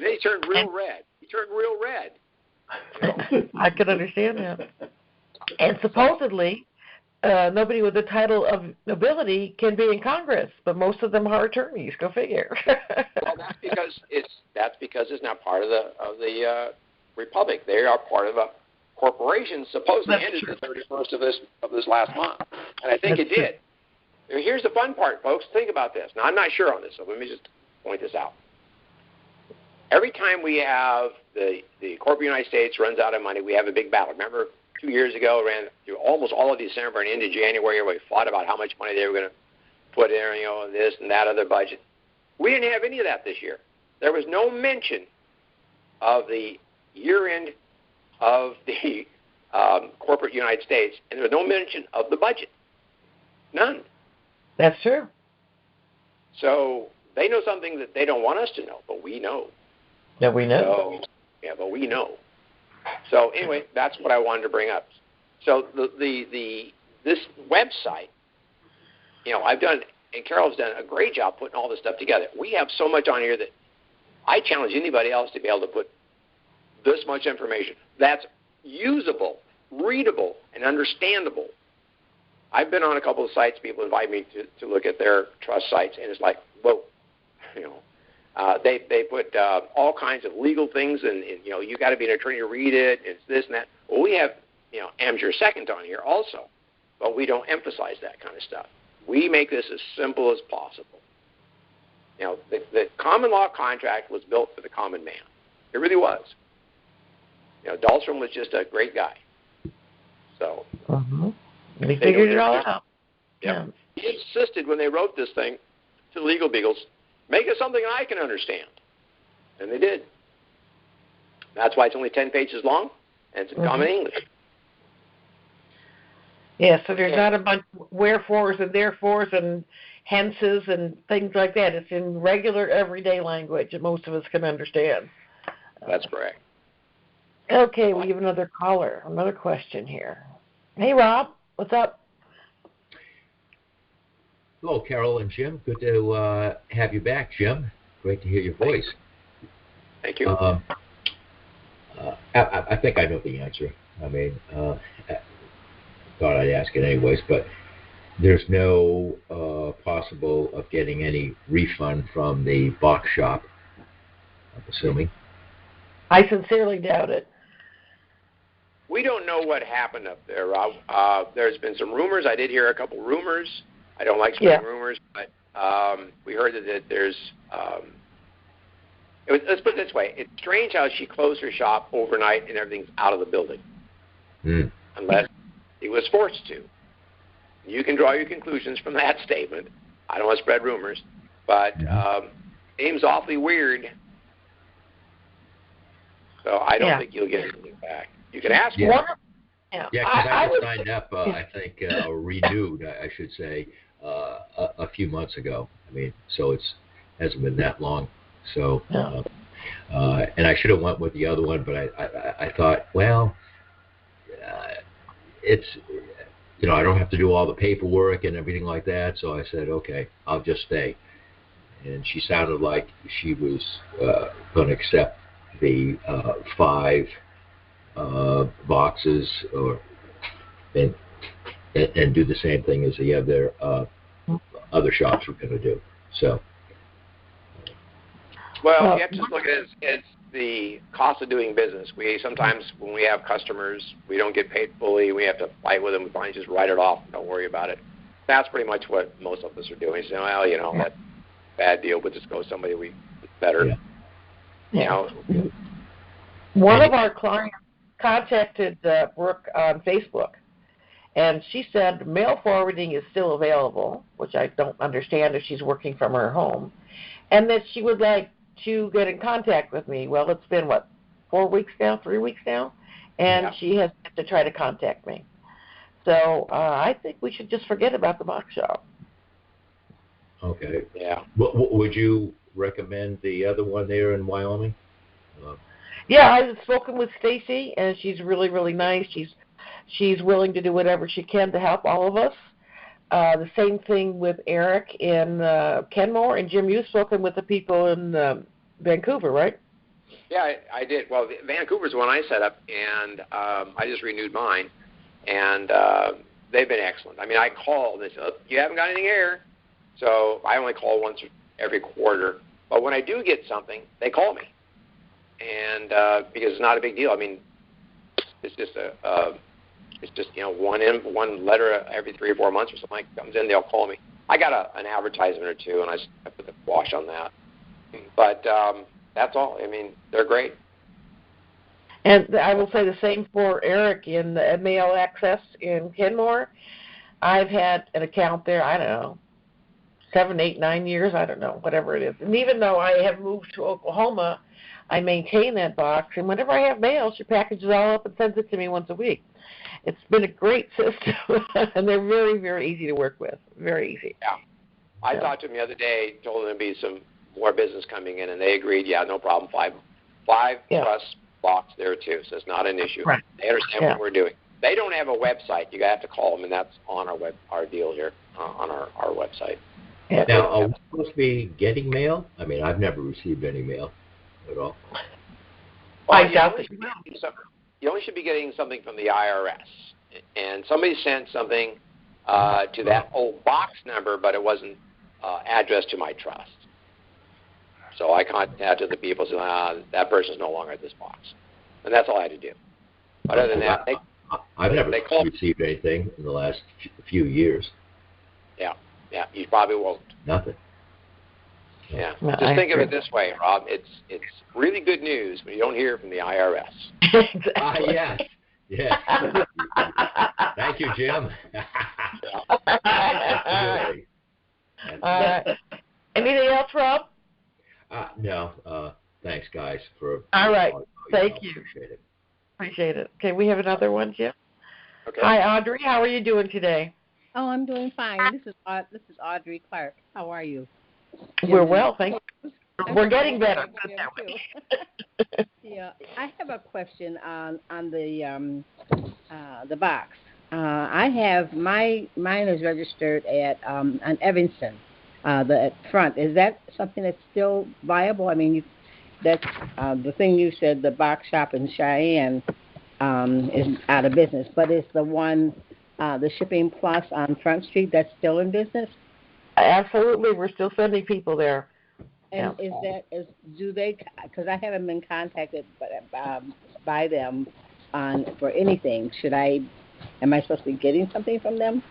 then he turned real red. I can understand that. And supposedly, nobody with the title of nobility can be in Congress, but most of them are attorneys. Go figure. Well, that's because it's not part of the republic. They are part of a corporation. Supposedly ended the 31st of this last month, and I think it did. Here's the fun part, folks. Think about this. Now, I'm not sure on this, so let me just point this out. Every time we have the corporate United States runs out of money, we have a big battle. Remember, 2 years ago, ran through almost all of December and into January, where we fought about how much money they were going to put in, this and that other budget. We didn't have any of that this year. There was no mention of the year-end of the corporate United States, and there was no mention of the budget. None. That's true. So they know something that they don't want us to know, but we know. Yeah, we know. But we know. So anyway, that's what I wanted to bring up. So this website, I've done, and Carol's done a great job putting all this stuff together. We have so much on here that I challenge anybody else to be able to put this much information that's usable, readable, and understandable. I've been on a couple of sites. People invite me to look at their trust sites, and it's like, whoa, they put all kinds of legal things, and you got to be an attorney to read it. It's this and that. Well, we have amateur second on here also, but we don't emphasize that kind of stuff. We make this as simple as possible. The common law contract was built for the common man. It really was. Dahlstrom was just a great guy. So we figured it all out. Yeah. He insisted when they wrote this thing to the legal beagles, make it something I can understand. And they did. That's why it's only 10 pages long, and it's in common English. Yeah, so there's not a bunch of wherefores and therefores and hences and things like that. It's in regular, everyday language that most of us can understand. That's correct. Okay, we have another caller, another question here. Hey, Rob, what's up? Hello, Carol and Jim. Good to have you back, Jim. Great to hear your voice. Thank you. I think I know the answer. I mean, thought I'd ask it anyways, but there's no possible of getting any refund from the box shop, I'm assuming. I sincerely doubt it. We don't know what happened up there, Rob. There's been some rumors. I did hear a couple rumors. I don't like spreading rumors, but we heard that there's let's put it this way. It's strange how she closed her shop overnight and everything's out of the building. Unless he was forced to. You can draw your conclusions from that statement. I don't want to spread rumors, but seems awfully weird. So I don't think you'll get anything back. You can ask for it. Yeah, because I was signed up, I think, renewed, I should say, a few months ago. I mean, so it hasn't been that long. So, and I should have went with the other one, but I thought, well, it's, I don't have to do all the paperwork and everything like that. So I said, okay, I'll just stay. And she sounded like she was going to accept the 5 boxes and do the same thing as the other other shops were going to do. So, well, you have to just look at it as the cost of doing business. We sometimes, when we have customers, we don't get paid fully. We have to fight with them. We finally just write it off. Don't worry about it. That's pretty much what most of us are doing. So, well, that bad deal, but just go with somebody better. One of our clients contacted Brooke on Facebook, and she said mail forwarding is still available, which I don't understand if she's working from her home, and that she would like to get in contact with me. Well, it's been, 3 weeks now, and she has to try to contact me. So I think we should just forget about the box shop. Okay. Yeah. Would you recommend the other one there in Wyoming? Yeah, I've spoken with Stacy, and she's really, really nice. She's willing to do whatever she can to help all of us. The same thing with Eric in Kenmore, and Jim, you've spoken with the people in Vancouver, right? Yeah, I did. Well, Vancouver's the one I set up, and I just renewed mine, and they've been excellent. I mean, I called, and they said, you haven't got anything here. So I only call once every quarter. But when I do get something, they call me. And because it's not a big deal. I mean, it's just one letter every 3 or 4 months or something like that comes in. They'll call me. I got an advertisement or two, and I put the wash on that. But that's all. I mean, they're great. And I will say the same for Eric in the Mail Access in Kenmore. I've had an account there, I don't know, 7, 8, 9 years, I don't know, whatever it is. And even though I have moved to Oklahoma, I maintain that box, and whenever I have mail, she packages it all up and sends it to me once a week. It's been a great system, and they're very, very easy to work with. Very easy. Yeah. I talked to them the other day, told them there'd be some more business coming in, and they agreed, yeah, no problem, 5 plus box there too, so it's not an issue. Right. They understand what we're doing. They don't have a website. You have to call them, and that's on our deal here, on our website. Now, are we supposed to be getting mail? I mean, I've never received any mail. at all. Well, I doubt that you only should be getting something from the IRS. And somebody sent something to that old box number, but it wasn't addressed to my trust. So I contacted the people and said, that person's no longer at this box. And that's all I had to do. Other than that, I've never received anything in the last few years. Yeah, you probably won't. Nothing. Yeah. Just think of it this way, Rob. It's really good news when you don't hear from the IRS. Exactly. Yes. Thank you, Jim. Anything else, Rob? No. Thanks, guys. All right. Thank you. Appreciate it. Okay, we have another one, Jim. Okay. Hi, Audrey. How are you doing today? Oh, I'm doing fine. This is Audrey Clark. How are you? We're well, thank you. We're getting better. Yeah, I have a question on the box. I have mine is registered at on Evanston, the front. Is that something that's still viable? I mean, that's the thing you said. The box shop in Cheyenne is out of business, but is the one the Shipping Plus on Front Street that's still in business? Absolutely, we're still sending people there. And do they? Because I haven't been contacted by them for anything. Am I supposed to be getting something from them?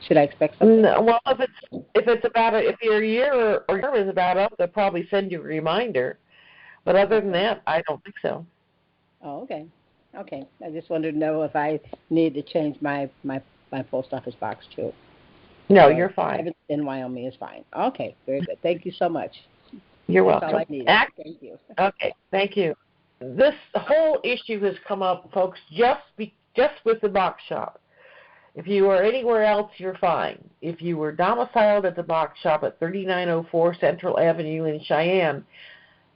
Should I expect something? No, well, if your year or is about up, they'll probably send you a reminder. But other than that, I don't think so. Oh, okay. I just wanted to know if I need to change my post office box too. No, you're fine. In Wyoming is fine. Okay, very good. Thank you so much. You're welcome. That's all I needed. Thank you. Okay, thank you. This whole issue has come up, folks, just with the box shop. If you are anywhere else, you're fine. If you were domiciled at the box shop at 3904 Central Avenue in Cheyenne,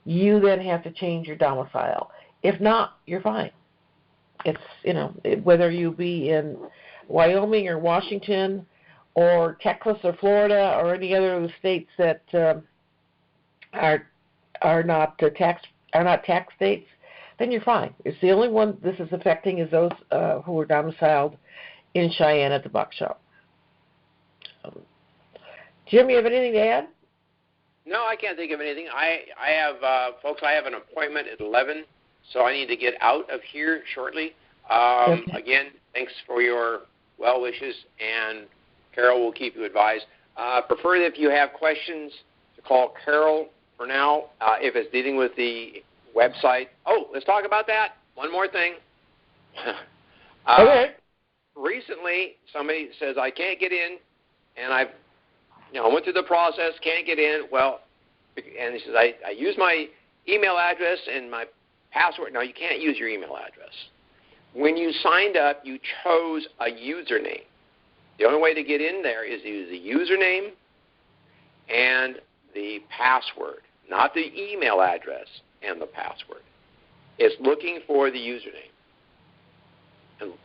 you then have to change your domicile. If not, you're fine. It's, whether you be in Wyoming or Washington or Texas or Florida or any other of the states that are not tax states, then you're fine. It's the only one this is affecting is those who are domiciled in Cheyenne at the box shop. Jim, you have anything to add? No, I can't think of anything. I have folks. I have an appointment at 11, so I need to get out of here shortly. Okay. Again, thanks for your well wishes, and Carol will keep you advised. Prefer that if you have questions to call Carol for now. If it's dealing with the website. Oh, let's talk about that. One more thing. Okay. Recently, somebody says, I can't get in, and I went through the process, can't get in. Well, and he says, I use my email address and my password. No, you can't use your email address. When you signed up, you chose a username. The only way to get in there is to use the username and the password, not the email address and the password. It's looking for the username,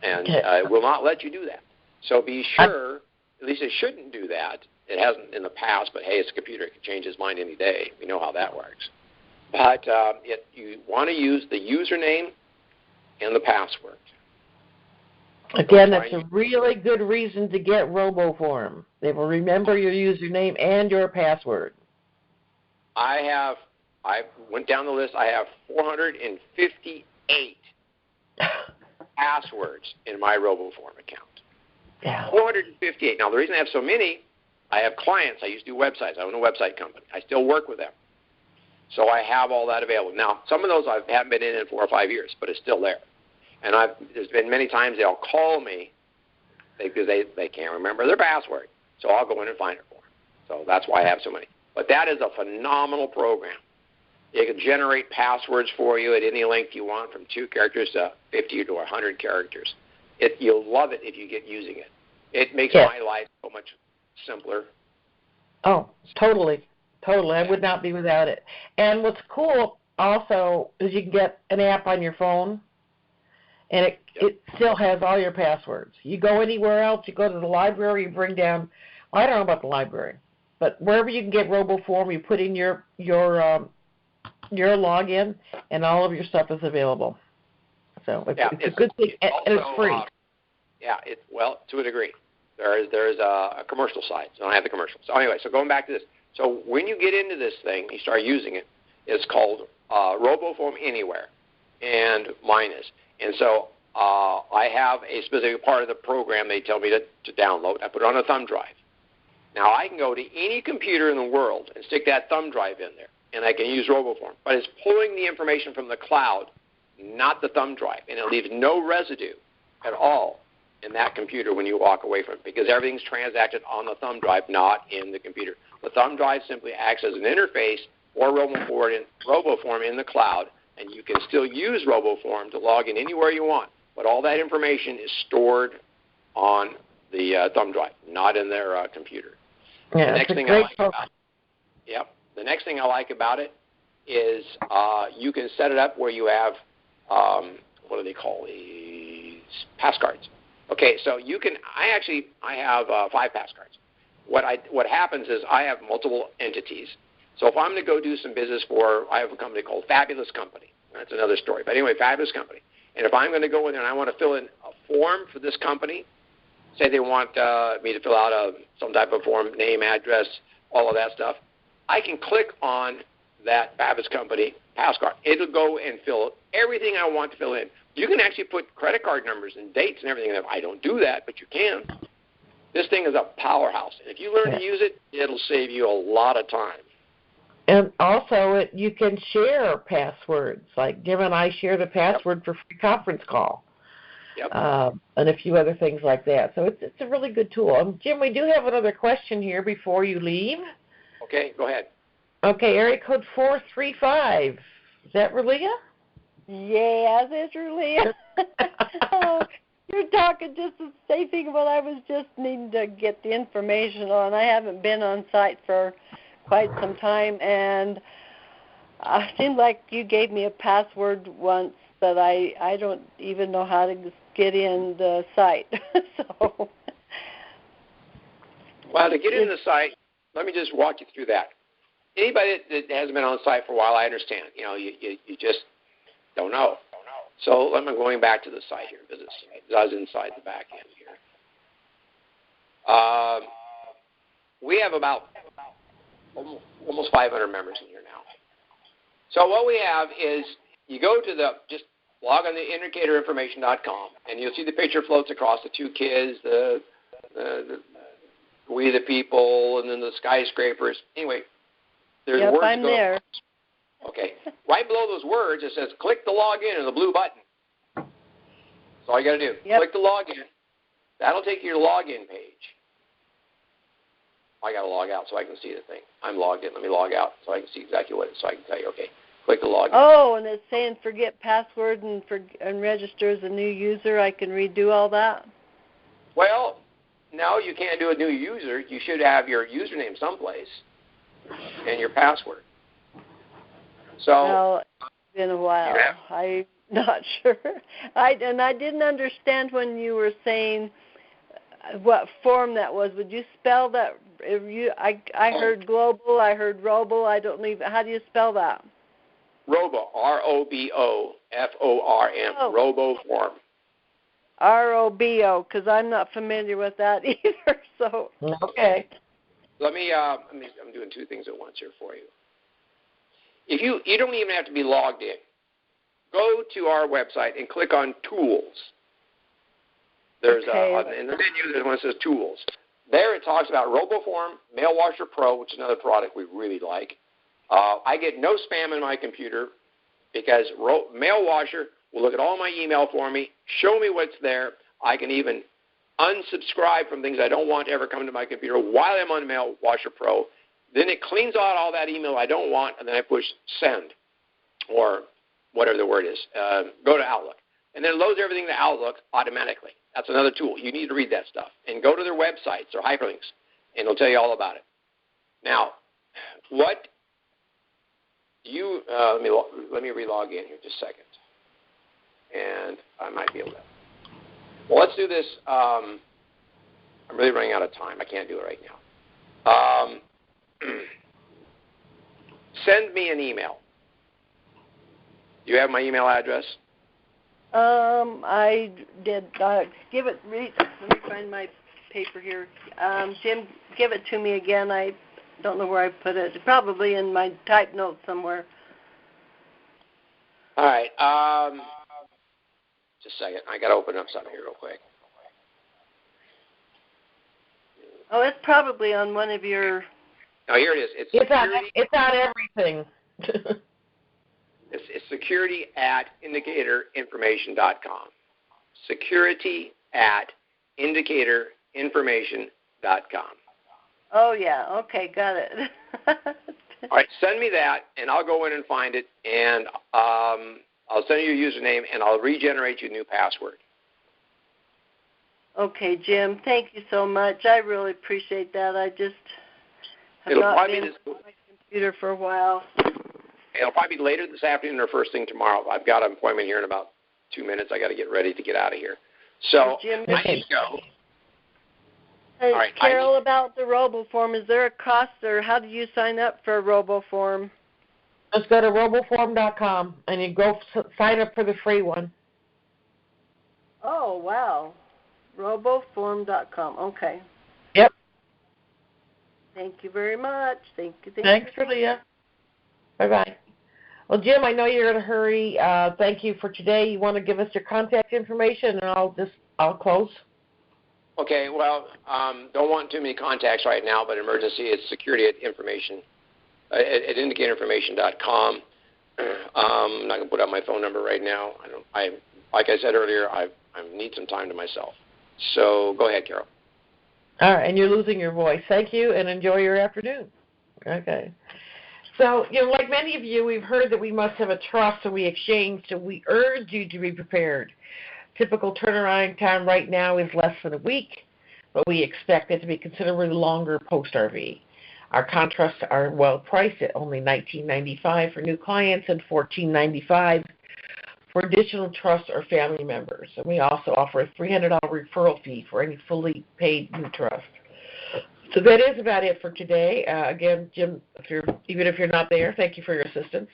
and it will not let you do that. So be sure, at least it shouldn't do that. It hasn't in the past, but hey, it's a computer. It can change its mind any day. We know how that works. But you want to use the username and the password. Again, that's a really good reason to get RoboForm. They will remember your username and your password. I went down the list. I have 458 passwords in my RoboForm account. Yeah. 458. Now, the reason I have so many, I have clients. I used to do websites. I own a website company. I still work with them. So I have all that available. Now, some of those I haven't been in 4 or 5 years, but it's still there. And there's been many times they'll call me because they can't remember their password. So I'll go in and find it for them. So that's why I have so many. But that is a phenomenal program. It can generate passwords for you at any length you want, from 2 characters to 50 to 100 characters. You'll love it if you get using it. It makes my life so much simpler. Oh, totally. I would not be without it. And what's cool also is you can get an app on your phone, and it still has all your passwords. You go anywhere else, you go to the library, you bring down, I don't know about the library, but wherever you can get RoboForm, you put in your your login, and all of your stuff is available. So it's a good thing, and it's free. To a degree. There's a commercial side, so I don't have the commercial. So anyway, so going back to this. So when you get into this thing, you start using it, it's called RoboForm Anywhere, and mine is. And so I have a specific part of the program they tell me to download. I put it on a thumb drive. Now I can go to any computer in the world and stick that thumb drive in there, and I can use RoboForm. But it's pulling the information from the cloud, not the thumb drive, and it leaves no residue at all in that computer when you walk away from it, because everything's transacted on the thumb drive, not in the computer. The thumb drive simply acts as an interface for RoboForm in the cloud, and you can still use RoboForm to log in anywhere you want, but all that information is stored on the thumb drive, not in their computer. Yeah, the next thing I like about it is you can set it up where you have what do they call these? Pass cards. Okay, so you can. I have 5 pass cards. What happens is I have multiple entities. So if I'm going to go do some business I have a company called Fabulous Company. That's another story. But anyway, Fabulous Company. And if I'm going to go in there and I want to fill in a form for this company, say they want me to fill out some type of form, name, address, all of that stuff, I can click on that Fabulous Company pass card. It'll go and fill everything I want to fill in. You can actually put credit card numbers and dates and everything in there. I don't do that, but you can. This thing is a powerhouse. And if you learn to use it, it'll save you a lot of time. And also, you can share passwords. Like Jim and I share the password for free conference call. Yep. And a few other things like that. So it's a really good tool. Jim, we do have another question here before you leave. Okay, go ahead. Okay, area code 435. Is that Relia? Yes, it's Relia. Oh, you're talking just the same thing what I was just needing to get the information on. I haven't been on site for quite some time, and it seemed like you gave me a password once that I don't even know how to get in the site. So, well, to get in the site, let me just walk you through that. Anybody that hasn't been on site for a while, I understand. You just don't know. So let me going back to the site here, because I was inside the back end here. We have about almost 500 members in here now. So what we have is you go to just log on to indicatorinformation.com, and you'll see the picture floats across the 2 kids, the we the people, and then the skyscrapers. Anyway, there's words. I'm there. Okay. Right below those words, it says click the login and the blue button. That's all you got to do. Yep. Click the login. That'll take you to your login page. I got to log out so I can see the thing. I'm logged in. Let me log out so I can see exactly what it is, so I can tell you, okay, click the login. Oh, and it's saying forget password and register as a new user. I can redo all that? Well, no, you can't do a new user. You should have your username someplace and your password. So, well, it's been a while. Yeah. I'm not sure. I didn't understand when you were saying what form that was. Would you spell that? I heard global. I heard robo. I don't know. How do you spell that? Robo, RoboForm, RoboForm. RoBo, because I'm not familiar with that either. So okay. I'm doing 2 things at once here for you. If you don't even have to be logged in. Go to our website and click on Tools. There's in the menu there's one that says Tools. There it talks about RoboForm, Mail Washer Pro, which is another product we really like. I get no spam in my computer because Mail Washer will look at all my email for me, show me what's there. I can even unsubscribe from things I don't want to ever come to my computer while I'm on Mail Washer Pro. Then it cleans out all that email I don't want, and then I push send, or whatever the word is. Go to Outlook. And then it loads everything to Outlook automatically. That's another tool. You need to read that stuff. And go to their websites or hyperlinks, and it'll tell you all about it. Now, what you let me relog in here just a second. And I might be able to. Well, let's do this. I'm really running out of time. I can't do it right now. Send me an email. Do you have my email address? I did. Give it. Let me find my paper here. Jim, give it to me again. I don't know where I put it. Probably in my type notes somewhere. All right. Just a second. I got to open up something here real quick. Oh, it's probably on one of your. Oh, here it is. It's on everything. It's security@indicatorinformation.com. Security@indicatorinformation.com. Oh, yeah. Okay, got it. All right, send me that, and I'll go in and find it, and I'll send you your username, and I'll regenerate you a new password. Okay, Jim, thank you so much. I really appreciate that. I just have not been on my computer for a while. It'll probably be later this afternoon or first thing tomorrow. I've got an appointment here in about 2 minutes. I got to get ready to get out of here. So Jim, I need to go. Hey, all right, Carol, about the RoboForm, is there a cost, or how do you sign up for RoboForm? Just go to RoboForm.com and you go sign up for the free one. Oh, wow. RoboForm.com. Okay. Yep. Thank you very much. Thanks, Leah. Bye-bye. Well, Jim, I know you're in a hurry. Thank you for today. You want to give us your contact information, and I'll close. Okay, well, don't want too many contacts right now, but emergency, it's security@indicatorinformation.com. I'm not going to put out my phone number right now. Like I said earlier, I need some time to myself. So go ahead, Carol. All right, and you're losing your voice. Thank you, and enjoy your afternoon. Okay. So, like many of you, we've heard that we must have a trust, so we exchanged, and we urge you to be prepared. Typical turnaround time right now is less than a week, but we expect it to be considerably longer post-RV. Our contracts are well priced at only $19.95 for new clients and $14.95 for additional trust or family members. And we also offer a $300 referral fee for any fully paid new trust. So that is about it for today. Again, Jim, even if you're not there, thank you for your assistance.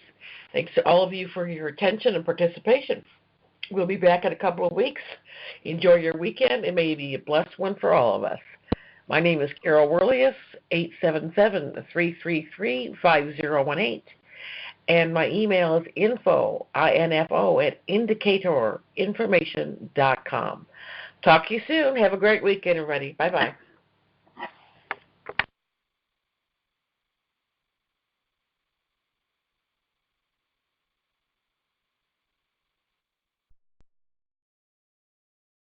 Thanks to all of you for your attention and participation. We'll be back in a couple of weeks. Enjoy your weekend. It may be a blessed one for all of us. My name is Carol Werelius, 877-333-5018. And my email is info@indicatorinformation.com. Talk to you soon. Have a great weekend, everybody. Bye-bye.